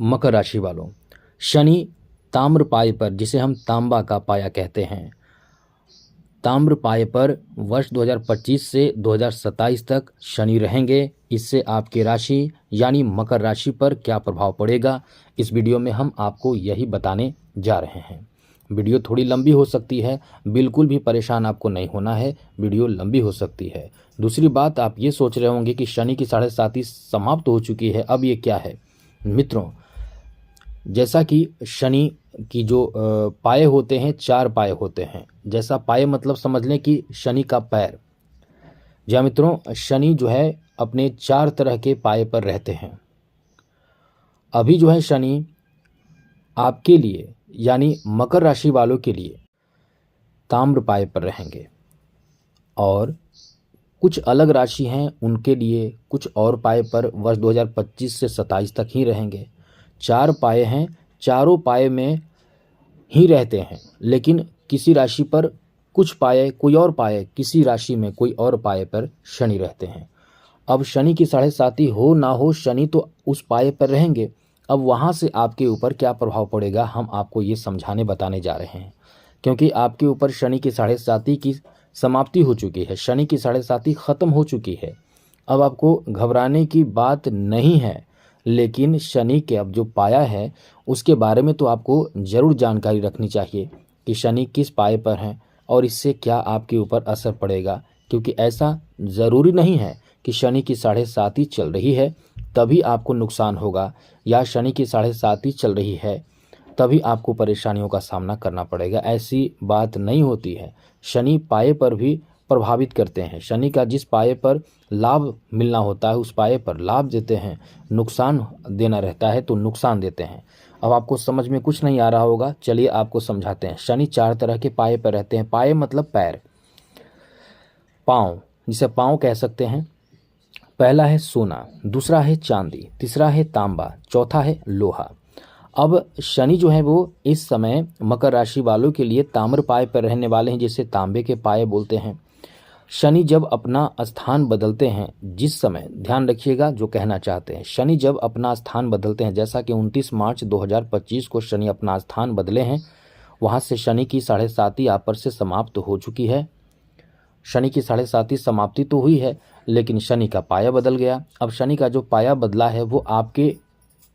मकर राशि वालों, शनि ताम्र पाए पर, जिसे हम तांबा का पाया कहते हैं, ताम्र पाए पर वर्ष 2025 से 2027 तक शनि रहेंगे। इससे आपकी राशि यानी मकर राशि पर क्या प्रभाव पड़ेगा, इस वीडियो में हम आपको यही बताने जा रहे हैं। वीडियो थोड़ी लंबी हो सकती है, बिल्कुल भी परेशान आपको नहीं होना है, वीडियो लंबी हो सकती है। दूसरी बात, आप ये सोच रहे होंगे कि शनि की 7.5 समाप्त हो चुकी है, अब ये क्या है। मित्रों, जैसा कि शनि की जो पाए होते हैं, 4 पाए होते हैं। जैसा पाए मतलब समझ लें कि शनि का पैर। जी मित्रों, शनि जो है अपने 4 तरह के पाए पर रहते हैं। अभी जो है शनि आपके लिए यानी मकर राशि वालों के लिए ताम्र पाए पर रहेंगे, और कुछ अलग राशि हैं उनके लिए कुछ और पाए पर वर्ष 2025 से 27 तक ही रहेंगे। 4 पाए हैं, चारों पाए में ही रहते हैं, लेकिन किसी राशि पर कुछ पाए, कोई और पाए, किसी राशि में कोई और पाए पर शनि रहते हैं। अब शनि की 7.5 हो ना हो, शनि तो उस पाए पर रहेंगे। अब वहाँ से आपके ऊपर क्या प्रभाव पड़ेगा, हम आपको ये समझाने बताने जा रहे हैं। क्योंकि आपके ऊपर शनि की 7.5 की समाप्ति हो चुकी है, शनि की 7.5 खत्म हो चुकी है। अब आपको घबराने की बात नहीं है, लेकिन शनि के अब जो पाया है उसके बारे में तो आपको ज़रूर जानकारी रखनी चाहिए कि शनि किस पाए पर हैं और इससे क्या आपके ऊपर असर पड़ेगा। क्योंकि ऐसा ज़रूरी नहीं है कि शनि की 7.5 चल रही है तभी आपको नुकसान होगा, या शनि की 7.5 चल रही है तभी आपको परेशानियों का सामना करना पड़ेगा। ऐसी बात नहीं होती है। शनि पाए पर भी प्रभावित करते हैं। शनि का जिस पाए पर लाभ मिलना होता है उस पाए पर लाभ देते हैं, नुकसान देना रहता है तो नुकसान देते हैं। अब आपको समझ में कुछ नहीं आ रहा होगा, चलिए आपको समझाते हैं। शनि 4 तरह के पाए पर रहते हैं। पाए मतलब पैर, पाँव, जिसे पाँव कह सकते हैं। पहला है सोना, दूसरा है चांदी, तीसरा है तांबा, चौथा है लोहा। अब शनि जो है वो इस समय मकर राशि वालों के लिए ताम्र पाए पर रहने वाले हैं, जिसे तांबे के पाए बोलते हैं। शनि जब अपना स्थान बदलते हैं, जिस समय, ध्यान रखिएगा जो कहना चाहते हैं, शनि जब अपना स्थान बदलते हैं, जैसा कि 29 मार्च 2025 को शनि अपना स्थान बदले हैं, वहाँ से शनि की 7.5 आप पर से समाप्त हो चुकी है। शनि की 7.5 समाप्ति तो हुई है, लेकिन शनि का पाया बदल गया। अब शनि का जो पाया बदला है वो आपके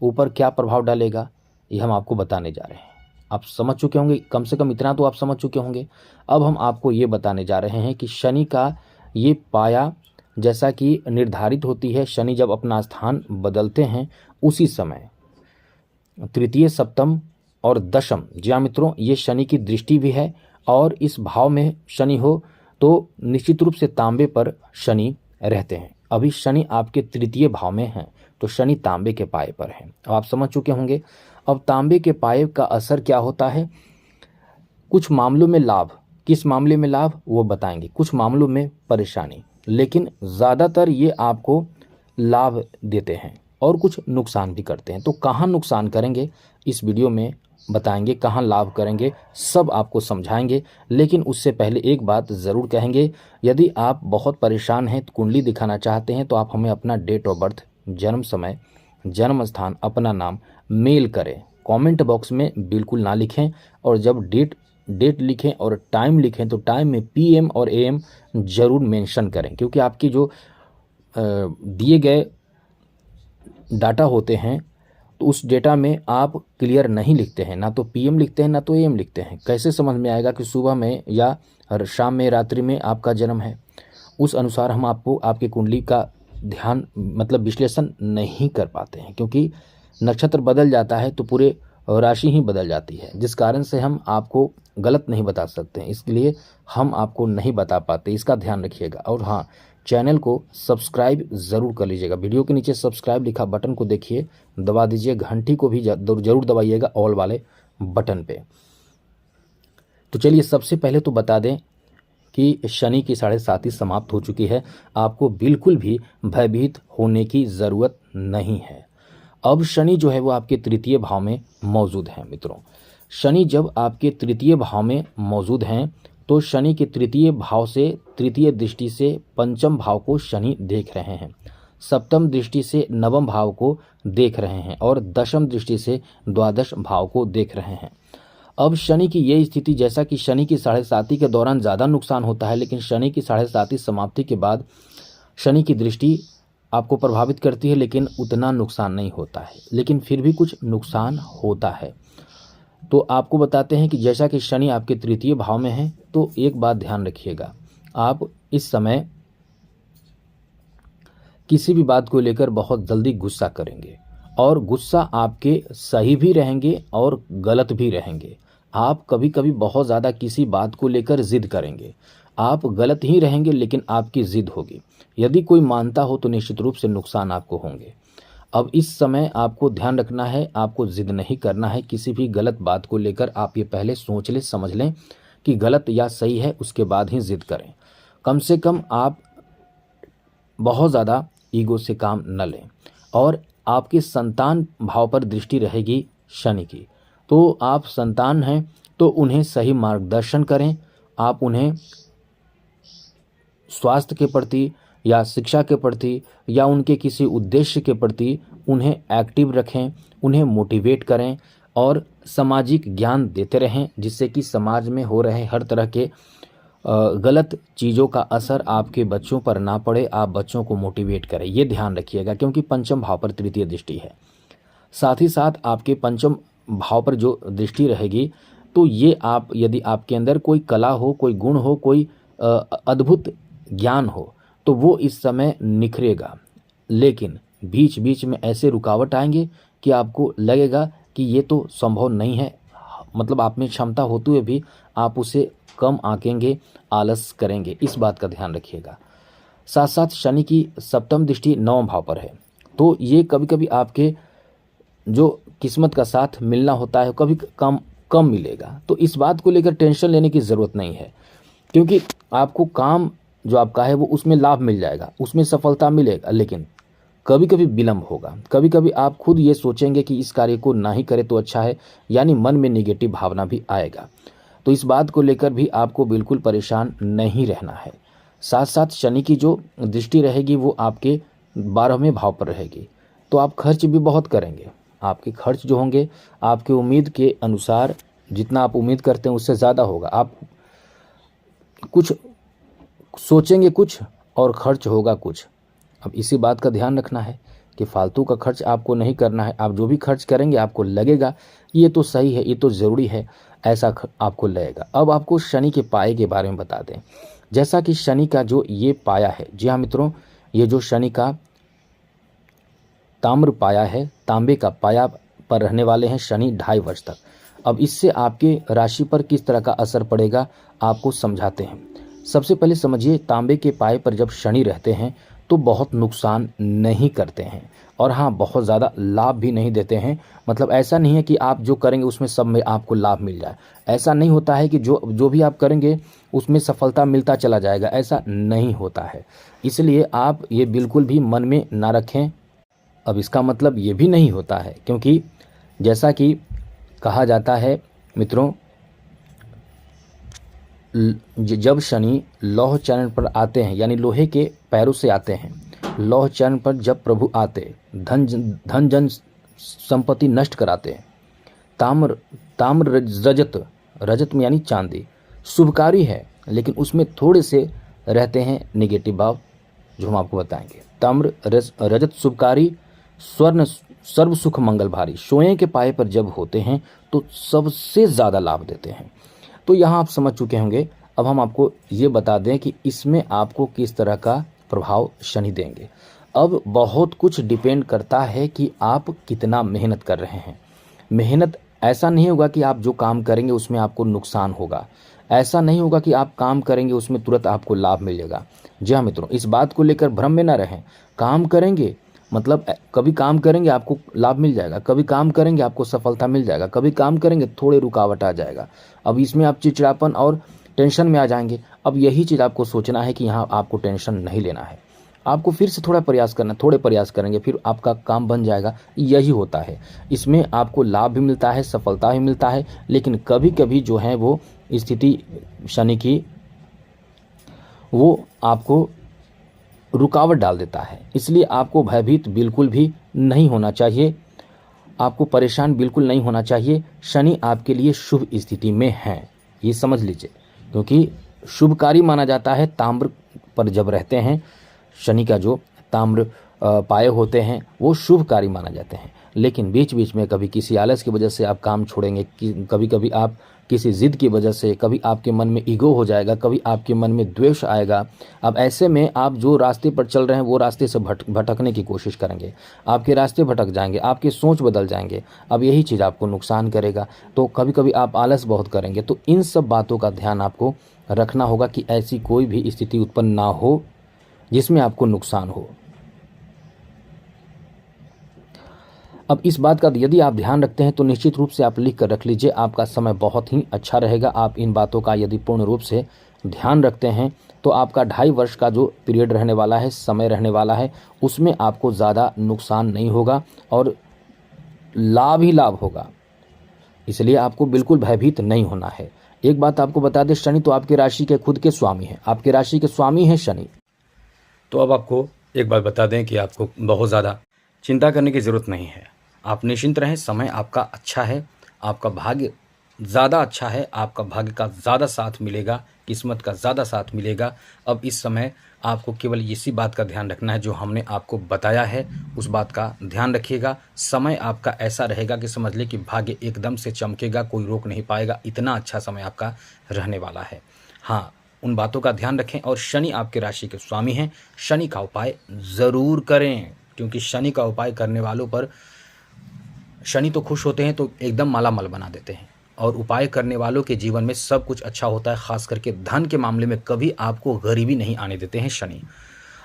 ऊपर क्या प्रभाव डालेगा, ये हम आपको बताने जा रहे हैं। आप समझ चुके होंगे, कम से कम इतना तो आप समझ चुके होंगे। अब हम आपको ये बताने जा रहे हैं कि शनि का ये पाया जैसा कि निर्धारित होती है, शनि जब अपना स्थान बदलते हैं उसी समय तृतीय, सप्तम और दशम, जी हाँ मित्रों, ये शनि की दृष्टि भी है। और इस भाव में शनि हो तो निश्चित रूप से तांबे पर शनि रहते हैं। अभी शनि आपके तृतीय भाव में हैं तो शनि तांबे के पाए पर हैं। अब आप समझ चुके होंगे। अब तांबे के पाए का असर क्या होता है, कुछ मामलों में लाभ, किस मामले में लाभ वो बताएंगे, कुछ मामलों में परेशानी, लेकिन ज़्यादातर ये आपको लाभ देते हैं और कुछ नुकसान भी करते हैं। तो कहाँ नुकसान करेंगे इस वीडियो में बताएंगे, कहाँ लाभ करेंगे सब आपको समझाएंगे। लेकिन उससे पहले एक बात ज़रूर कहेंगे, यदि आप बहुत परेशान हैं, कुंडली दिखाना चाहते हैं, तो आप हमें अपना डेट ऑफ बर्थ, जन्म समय, जन्म स्थान, अपना नाम मेल करें। कमेंट बॉक्स में बिल्कुल ना लिखें, और जब डेट लिखें और टाइम लिखें तो टाइम में PM और AM ज़रूर मेंशन करें। क्योंकि आपकी जो दिए गए डाटा होते हैं तो उस डेटा में आप क्लियर नहीं लिखते हैं, ना तो PM लिखते हैं ना तो AM लिखते हैं। कैसे समझ में आएगा कि सुबह में या शाम में, रात्रि में आपका जन्म है। उस अनुसार हम आपको आपकी कुंडली का ध्यान मतलब विश्लेषण नहीं कर पाते हैं, क्योंकि नक्षत्र बदल जाता है तो पूरे राशि ही बदल जाती है, जिस कारण से हम आपको गलत नहीं बता सकते हैं, इसलिए हम आपको नहीं बता पाते, इसका ध्यान रखिएगा। और हाँ, चैनल को सब्सक्राइब ज़रूर कर लीजिएगा। वीडियो के नीचे सब्सक्राइब लिखा बटन को देखिए, दबा दीजिए, घंटी को भी ज़रूर दबाइएगा, ऑल वाले बटन पे। तो चलिए सबसे पहले तो बता दें कि शनि की 7.5 समाप्त हो चुकी है। आपको बिल्कुल भी भयभीत होने की ज़रूरत नहीं है। अब शनि जो है वो आपके तृतीय भाव में मौजूद है। मित्रों, शनि जब आपके तृतीय भाव में मौजूद हैं तो शनि के तृतीय भाव से, तृतीय दृष्टि से पंचम भाव को शनि देख रहे हैं। सप्तम दृष्टि से नवम भाव को देख रहे हैं और दशम दृष्टि से द्वादश भाव को देख रहे हैं। अब शनि की ये स्थिति, जैसा कि शनि की 7.5 के दौरान ज़्यादा नुकसान होता है, लेकिन शनि की 7.5 समाप्ति के बाद शनि की दृष्टि आपको प्रभावित करती है, लेकिन उतना नुकसान नहीं होता है, लेकिन फिर भी कुछ नुकसान होता है। तो आपको बताते हैं कि जैसा कि शनि आपके तृतीय भाव में है, तो एक बात ध्यान रखिएगा, आप इस समय किसी भी बात को लेकर बहुत जल्दी गुस्सा करेंगे और गुस्सा आपके सही भी रहेंगे और गलत भी रहेंगे। आप कभी कभी बहुत ज़्यादा किसी बात को लेकर जिद करेंगे, आप गलत ही रहेंगे लेकिन आपकी जिद होगी। यदि कोई मानता हो तो निश्चित रूप से नुकसान आपको होंगे। अब इस समय आपको ध्यान रखना है, आपको जिद नहीं करना है किसी भी गलत बात को लेकर। आप ये पहले सोच लें, समझ लें कि गलत या सही है, उसके बाद ही जिद करें। कम से कम आप बहुत ज़्यादा ईगो से काम न लें। और आपके संतान भाव पर दृष्टि रहेगी शनि की, तो आप संतान हैं तो उन्हें सही मार्गदर्शन करें। आप उन्हें स्वास्थ्य के प्रति या शिक्षा के प्रति या उनके किसी उद्देश्य के प्रति उन्हें एक्टिव रखें, उन्हें मोटिवेट करें और सामाजिक ज्ञान देते रहें, जिससे कि समाज में हो रहे हर तरह के गलत चीज़ों का असर आपके बच्चों पर ना पड़े। आप बच्चों को मोटिवेट करें, ये ध्यान रखिएगा, क्योंकि पंचम भाव पर तृतीय दृष्टि है। साथ ही साथ आपके पंचम भाव पर जो दृष्टि रहेगी, तो ये आप, यदि आपके अंदर कोई कला हो, कोई गुण हो, कोई अद्भुत ज्ञान हो, तो वो इस समय निखरेगा। लेकिन बीच बीच में ऐसे रुकावट आएंगे कि आपको लगेगा कि ये तो संभव नहीं है, मतलब आप में क्षमता होते हुए भी आप उसे कम आंकेंगे, आलस करेंगे। इस बात का ध्यान रखिएगा। साथ साथ शनि की सप्तम दृष्टि नवम भाव पर है, तो ये कभी कभी आपके जो किस्मत का साथ मिलना होता है कभी कम मिलेगा। तो इस बात को लेकर टेंशन लेने की ज़रूरत नहीं है, क्योंकि आपको काम जो आपका है वो उसमें लाभ मिल जाएगा, उसमें सफलता मिलेगा, लेकिन कभी कभी विलम्ब होगा। कभी कभी आप खुद ये सोचेंगे कि इस कार्य को ना ही करें तो अच्छा है, यानी मन में नेगेटिव भावना भी आएगा। तो इस बात को लेकर भी आपको बिल्कुल परेशान नहीं रहना है। साथ साथ शनि की जो दृष्टि रहेगी वो आपके 12वें भाव पर रहेगी, तो आप खर्च भी बहुत करेंगे। आपके खर्च जो होंगे आपके उम्मीद के अनुसार, जितना आप उम्मीद करते हैं उससे ज़्यादा होगा। आप कुछ सोचेंगे कुछ और खर्च होगा कुछ। अब इसी बात का ध्यान रखना है कि फालतू का खर्च आपको नहीं करना है। आप जो भी खर्च करेंगे आपको लगेगा ये तो सही है, ये तो ज़रूरी है, ऐसा आपको लगेगा। अब आपको शनि के पाए के बारे में बता दें। जैसा कि शनि का जो ये पाया है, जी हाँ मित्रों, ये जो शनि का ताम्र पाया है, तांबे का पाया पर रहने वाले हैं शनि 2.5 वर्ष तक। अब इससे आपके राशि पर किस तरह का असर पड़ेगा आपको समझाते हैं। सबसे पहले समझिए, तांबे के पाए पर जब शनि रहते हैं तो बहुत नुकसान नहीं करते हैं, और हाँ बहुत ज़्यादा लाभ भी नहीं देते हैं। मतलब ऐसा नहीं है कि आप जो करेंगे उसमें सब में आपको लाभ मिल जाए। ऐसा नहीं होता है कि जो भी आप करेंगे उसमें सफलता मिलता चला जाएगा, ऐसा नहीं होता है। इसलिए आप ये बिल्कुल भी मन में ना रखें। अब इसका मतलब ये भी नहीं होता है, क्योंकि जैसा कि कहा जाता है मित्रों, जब शनि लौह चरण पर आते हैं, यानी लोहे के पैरों से आते हैं, लौह चरण पर जब प्रभु आते, धन जन संपत्ति नष्ट कराते हैं। ताम्र रजत में यानी चांदी शुभकारी है, लेकिन उसमें थोड़े से रहते हैं नेगेटिव भाव, जो हम आपको बताएंगे। ताम्र रजत शुभकारी, स्वर्ण सर्व सुख मंगल भारी, सोए के पाए पर जब होते हैं तो सबसे ज़्यादा लाभ देते हैं। तो यहाँ आप समझ चुके होंगे। अब हम आपको ये बता दें कि इसमें आपको किस तरह का प्रभाव शनि देंगे। अब बहुत कुछ डिपेंड करता है कि आप कितना मेहनत कर रहे हैं। मेहनत ऐसा नहीं होगा कि आप जो काम करेंगे उसमें आपको नुकसान होगा, ऐसा नहीं होगा कि आप काम करेंगे उसमें तुरंत आपको लाभ मिलेगा। जी हाँ मित्रों, इस बात को लेकर भ्रम में ना रहें। काम करेंगे मतलब कभी काम करेंगे आपको लाभ मिल जाएगा, कभी काम करेंगे आपको सफलता मिल जाएगा, कभी काम करेंगे थोड़े रुकावट आ जाएगा। अब इसमें आप चिड़चिड़ापन और टेंशन में आ जाएंगे। अब यही चीज़ आपको सोचना है कि यहाँ आपको टेंशन नहीं लेना है, आपको फिर से थोड़ा प्रयास करना, थोड़े प्रयास करेंगे फिर आपका काम बन जाएगा। यही होता है, इसमें आपको लाभ भी मिलता है, सफलता भी मिलता है, लेकिन कभी कभी जो है वो स्थिति शनि की वो आपको रुकावट डाल देता है। इसलिए आपको भयभीत बिल्कुल भी नहीं होना चाहिए, आपको परेशान बिल्कुल नहीं होना चाहिए। शनि आपके लिए शुभ स्थिति में है, ये समझ लीजिए, क्योंकि शुभकारी माना जाता है ताम्र पर जब रहते हैं। शनि का जो ताम्र पाए होते हैं वो शुभकारी माना जाते हैं। लेकिन बीच बीच में कभी किसी आलस की वजह से आप काम छोड़ेंगे, कभी कभी आप किसी ज़िद की वजह से, कभी आपके मन में ईगो हो जाएगा, कभी आपके मन में द्वेष आएगा। अब ऐसे में आप जो रास्ते पर चल रहे हैं वो रास्ते से भटकने की कोशिश करेंगे, आपके रास्ते भटक जाएंगे, आपकी सोच बदल जाएंगे। अब यही चीज़ आपको नुकसान करेगा। तो कभी कभी आप आलस बहुत करेंगे। तो इन सब बातों का ध्यान आपको रखना होगा कि ऐसी कोई भी स्थिति उत्पन्न ना हो जिसमें आपको नुकसान हो। अब इस बात का यदि आप ध्यान रखते हैं तो निश्चित रूप से आप लिख कर रख लीजिए, आपका समय बहुत ही अच्छा रहेगा। आप इन बातों का यदि पूर्ण रूप से ध्यान रखते हैं तो आपका 2.5 वर्ष का जो पीरियड रहने वाला है, समय रहने वाला है, उसमें आपको ज़्यादा नुकसान नहीं होगा और लाभ ही लाभ होगा। इसलिए आपको बिल्कुल भयभीत नहीं होना है। एक बात आपको बता दें, शनि तो आपकी राशि के खुद के स्वामी हैं, आपकी राशि के स्वामी हैं शनि। तो अब आपको एक बात बता दें कि आपको बहुत ज़्यादा चिंता करने की ज़रूरत नहीं है। आप निश्चिंत रहें, समय आपका अच्छा है, आपका भाग्य ज़्यादा अच्छा है, आपका भाग्य का ज़्यादा साथ मिलेगा, किस्मत का ज़्यादा साथ मिलेगा। अब इस समय आपको केवल इसी बात का ध्यान रखना है जो हमने आपको बताया है, उस बात का ध्यान रखिएगा। समय आपका ऐसा रहेगा कि समझ लें कि भाग्य एकदम से चमकेगा, कोई रोक नहीं पाएगा, इतना अच्छा समय आपका रहने वाला है। हाँ, उन बातों का ध्यान रखें। और शनि आपके राशि के स्वामी हैं, शनि का उपाय ज़रूर करें, क्योंकि शनि का उपाय करने वालों पर शनि तो खुश होते हैं तो एकदम मालामाल बना देते हैं, और उपाय करने वालों के जीवन में सब कुछ अच्छा होता है। खास करके धन के मामले में कभी आपको गरीबी नहीं आने देते हैं शनि।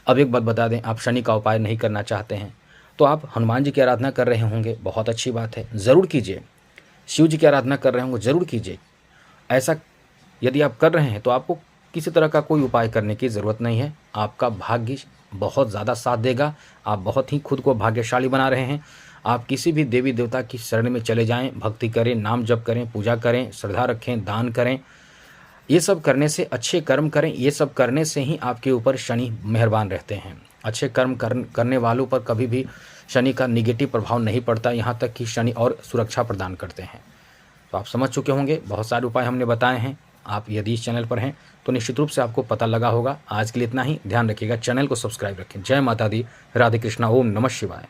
अब एक बात बता दें, आप शनि का उपाय नहीं करना चाहते हैं तो आप हनुमान जी की आराधना कर रहे होंगे, बहुत अच्छी बात है, ज़रूर कीजिए। शिव जी की आराधना कर रहे होंगे, ज़रूर कीजिए। ऐसा यदि आप कर रहे हैं तो आपको किसी तरह का कोई उपाय करने की ज़रूरत नहीं है। आपका भाग्य बहुत ज़्यादा साथ देगा, आप बहुत ही खुद को भाग्यशाली बना रहे हैं। आप किसी भी देवी देवता की शरण में चले जाएं, भक्ति करें, नाम जप करें, पूजा करें, श्रद्धा रखें, दान करें, ये सब करने से, अच्छे कर्म करें, ये सब करने से ही आपके ऊपर शनि मेहरबान रहते हैं। अच्छे कर्म करने वालों पर कभी भी शनि का निगेटिव प्रभाव नहीं पड़ता, यहाँ तक कि शनि और सुरक्षा प्रदान करते हैं। तो आप समझ चुके होंगे, बहुत सारे उपाय हमने बताए हैं। आप यदि इस चैनल पर हैं तो निश्चित रूप से आपको पता लगा होगा। आज के लिए इतना ही, ध्यान रखिएगा, चैनल को सब्सक्राइब रखें। जय माता दी, राधे कृष्णा, ओम नमः शिवाय।